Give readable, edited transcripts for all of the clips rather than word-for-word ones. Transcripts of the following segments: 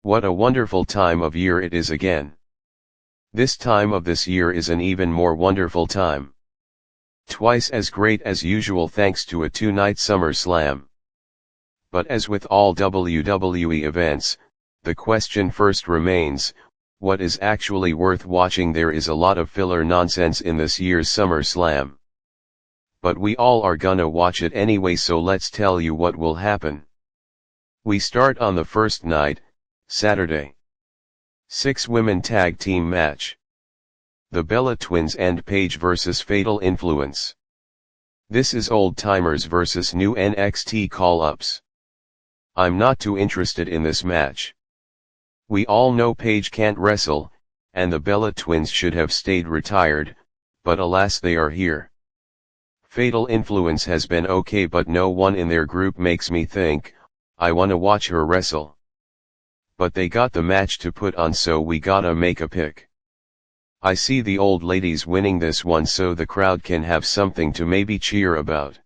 What a wonderful time of year it is again. This time of this year is an even more wonderful time. Twice as great as usual thanks to a 2-night Summer Slam. But as with all WWE events, the question first remains, what is actually worth watching? There is a lot of filler nonsense in this year's Summer Slam. But we all are gonna watch it anyway, so let's tell you what will happen. We start on the first night, Saturday. 6-women tag team match. The Bella Twins and Paige vs Fatal Influence. This is old timers versus new NXT call-ups. I'm not too interested in this match. We all know Paige can't wrestle, and the Bella Twins should have stayed retired, but alas they are here. Fatal Influence has been okay, but no one in their group makes me think, I wanna watch her wrestle. But they got the match to put on, so we gotta make a pick. I see the old ladies winning this one, so the crowd can have something to maybe cheer about.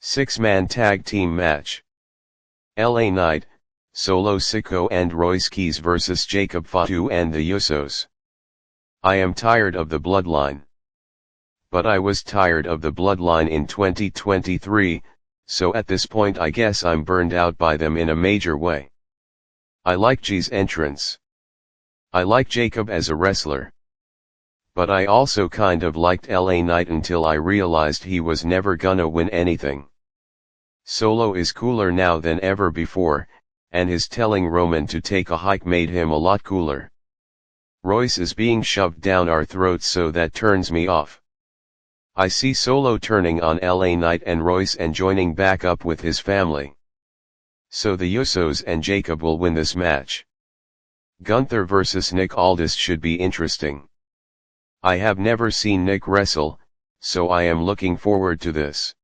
6-man tag team match. LA Knight, Solo Sikoa and Royce Keys vs Jacob Fatu and the Usos. I am tired of the Bloodline. But I was tired of the Bloodline in 2023, so at this point I guess I'm burned out by them in a major way. I like G's entrance. I like Jacob as a wrestler. But I also kind of liked LA Knight until I realized he was never gonna win anything. Solo is cooler now than ever before, and his telling Roman to take a hike made him a lot cooler. Royce is being shoved down our throats, so that turns me off. I see Solo turning on LA Knight and Royce and joining back up with his family. So the Usos and Jacob will win this match. Gunther vs Nick Aldis should be interesting. I have never seen Nick wrestle, so I am looking forward to this.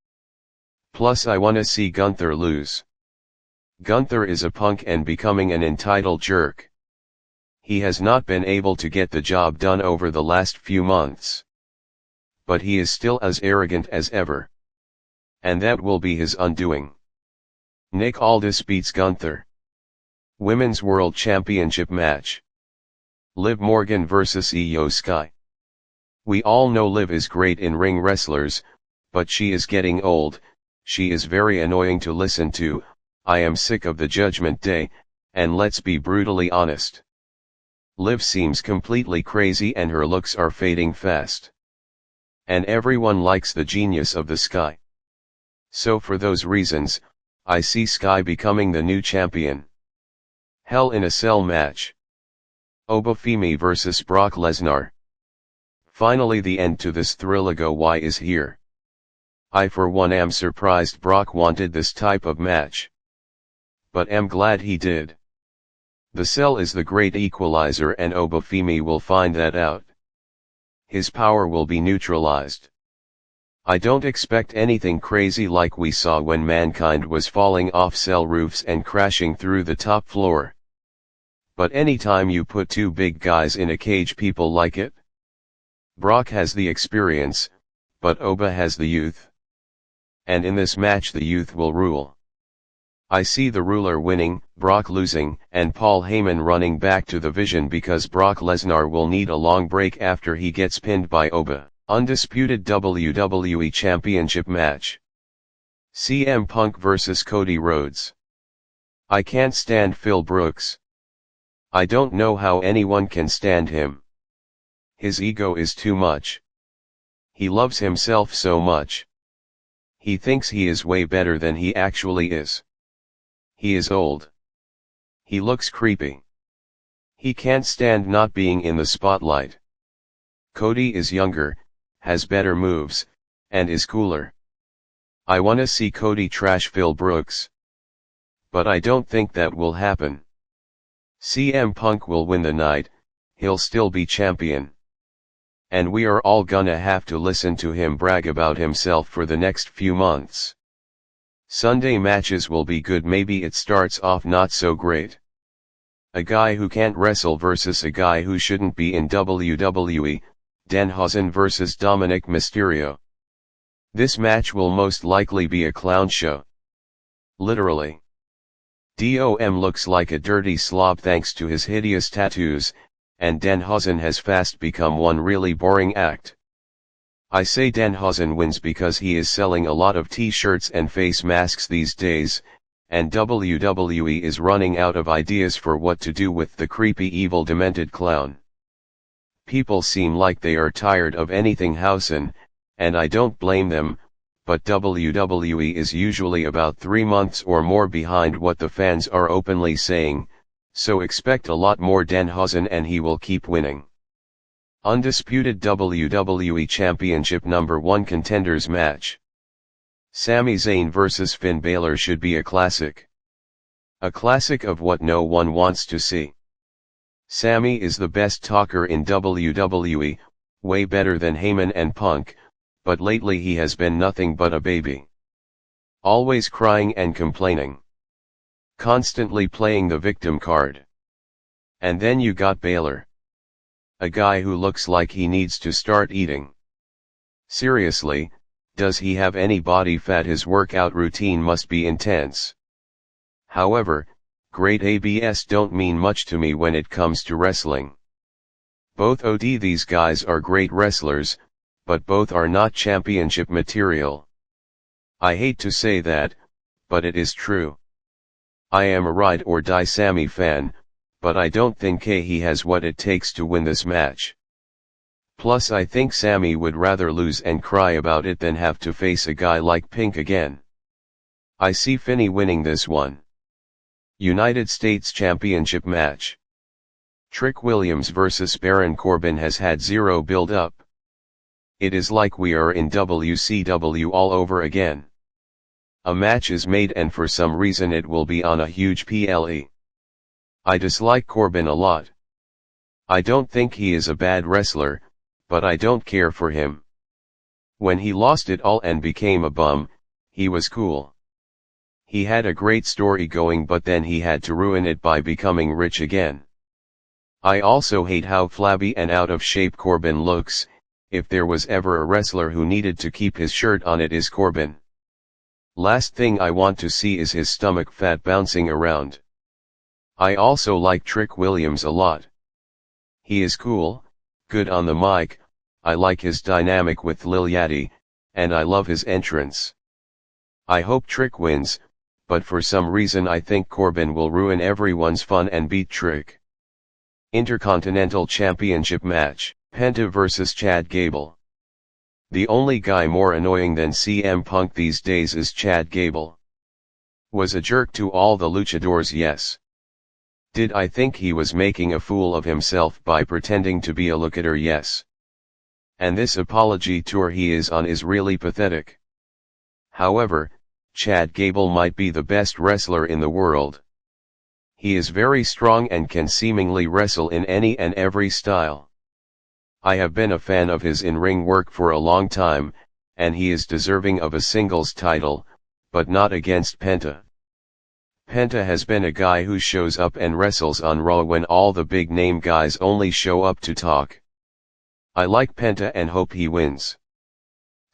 Plus I wanna see Gunther lose. Gunther is a punk and becoming an entitled jerk. He has not been able to get the job done over the last few months. But he is still as arrogant as ever. And that will be his undoing. Nick Aldis beats Gunther. Women's World Championship match. Liv Morgan vs Io Sky. We all know Liv is great in ring wrestlers, but she is getting old. She is very annoying to listen to. I am sick of the Judgment Day, and let's be brutally honest. Liv seems completely crazy and her looks are fading fast. And everyone likes the genius of the Sky. So for those reasons, I see Sky becoming the new champion. Hell in a Cell match. Obafemi vs Brock Lesnar. Finally the end to this Thrilligo Y is here. I for one am surprised Brock wanted this type of match. But am glad he did. The Cell is the great equalizer and Obafemi will find that out. His power will be neutralized. I don't expect anything crazy like we saw when Mankind was falling off cell roofs and crashing through the top floor. But anytime you put two big guys in a cage, people like it. Brock has the experience, but Oba has the youth. And in this match the youth will rule. I see the ruler winning, Brock losing, and Paul Heyman running back to the Vision because Brock Lesnar will need a long break after he gets pinned by Oba. Undisputed WWE Championship match. CM Punk vs Cody Rhodes. I can't stand Phil Brooks. I don't know how anyone can stand him. His ego is too much. He loves himself so much. He thinks he is way better than he actually is. He is old. He looks creepy. He can't stand not being in the spotlight. Cody is younger, has better moves, and is cooler. I wanna see Cody trash Phil Brooks. But I don't think that will happen. CM Punk will win the night, he'll still be champion. And we are all gonna have to listen to him brag about himself for the next few months. Sunday matches will be good, maybe it starts off not so great. A guy who can't wrestle versus a guy who shouldn't be in WWE, Danhausen vs Dominic Mysterio. This match will most likely be a clown show. Literally. Dom looks like a dirty slob thanks to his hideous tattoos, and Danhausen has fast become one really boring act. I say Danhausen wins because he is selling a lot of t-shirts and face masks these days, and WWE is running out of ideas for what to do with the creepy evil demented clown. People seem like they are tired of anything Hausen, and I don't blame them, but WWE is usually about 3 months or more behind what the fans are openly saying, so expect a lot more Danhausen and he will keep winning. Undisputed WWE Championship number 1 contenders match. Sami Zayn vs Finn Balor should be a classic. A classic of what no one wants to see. Sami is the best talker in WWE, way better than Heyman and Punk, but lately he has been nothing but a baby. Always crying and complaining. Constantly playing the victim card. And then you got Balor. A guy who looks like he needs to start eating. Seriously, does he have any body fat? His workout routine must be intense. However, great abs don't mean much to me when it comes to wrestling. Both these guys are great wrestlers, but both are not championship material. I hate to say that, but it is true. I am a ride or die Sami fan, but I don't think he has what it takes to win this match. Plus I think Sami would rather lose and cry about it than have to face a guy like Pink again. I see Finny winning this one. United States Championship match. Trick Williams vs Baron Corbin has had zero build-up. It is like we are in WCW all over again. A match is made and for some reason it will be on a huge PLE. I dislike Corbin a lot. I don't think he is a bad wrestler, but I don't care for him. When he lost it all and became a bum, he was cool. He had a great story going, but then he had to ruin it by becoming rich again. I also hate how flabby and out of shape Corbin looks. If there was ever a wrestler who needed to keep his shirt on, it is Corbin. Last thing I want to see is his stomach fat bouncing around. I also like Trick Williams a lot. He is cool, good on the mic, I like his dynamic with Lil Yachty, and I love his entrance. I hope Trick wins, but for some reason I think Corbin will ruin everyone's fun and beat Trick. Intercontinental Championship match. Penta vs Chad Gable. The only guy more annoying than CM Punk these days is Chad Gable. Was a jerk to all the luchadors, yes. Did I think he was making a fool of himself by pretending to be a lookator? Yes. And this apology tour he is on is really pathetic. However, Chad Gable might be the best wrestler in the world. He is very strong and can seemingly wrestle in any and every style. I have been a fan of his in-ring work for a long time, and he is deserving of a singles title, but not against Penta. Penta has been a guy who shows up and wrestles on Raw when all the big name guys only show up to talk. I like Penta and hope he wins.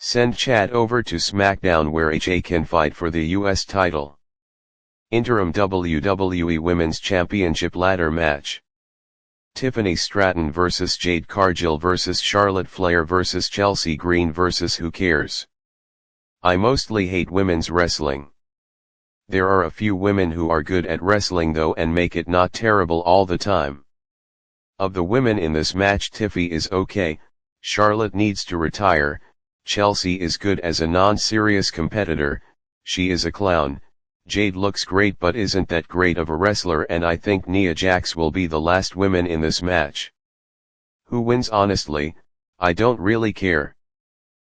Send Chad over to SmackDown where he can fight for the US title. Interim WWE Women's Championship ladder match. Tiffany Stratton vs Jade Cargill vs Charlotte Flair vs Chelsea Green vs Who Cares. I mostly hate women's wrestling. There are a few women who are good at wrestling though and make it not terrible all the time. Of the women in this match, Tiffy is okay, Charlotte needs to retire, Chelsea is good as a non-serious competitor, she is a clown, Jade looks great but isn't that great of a wrestler, and I think Nia Jax will be the last woman in this match. Who wins? Honestly, I don't really care.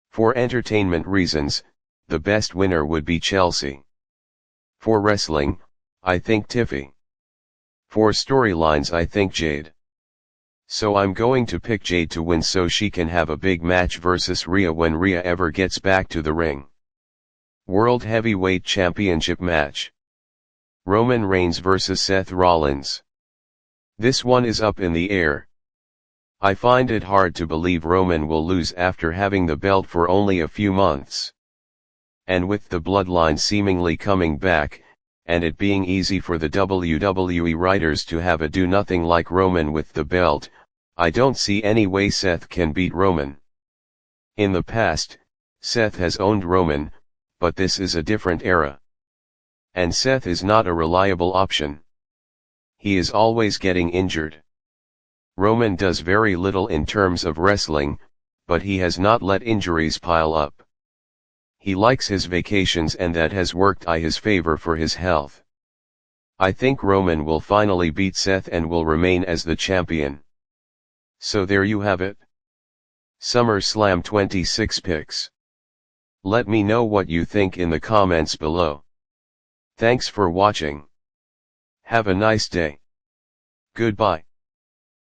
For entertainment reasons, the best winner would be Chelsea. For wrestling, I think Tiffy. For storylines, I think Jade. So I'm going to pick Jade to win so she can have a big match versus Rhea when Rhea ever gets back to the ring. World Heavyweight Championship match. Roman Reigns vs Seth Rollins. This one is up in the air. I find it hard to believe Roman will lose after having the belt for only a few months. And with the bloodline seemingly coming back, and it being easy for the WWE writers to have a do-nothing like Roman with the belt, I don't see any way Seth can beat Roman. In the past, Seth has owned Roman, but this is a different era. And Seth is not a reliable option. He is always getting injured. Roman does very little in terms of wrestling, but he has not let injuries pile up. He likes his vacations and that has worked in his favor for his health. I think Roman will finally beat Seth and will remain as the champion. So there you have it. Summer Slam 26 picks. Let me know what you think in the comments below. Thanks for watching. Have a nice day. Goodbye.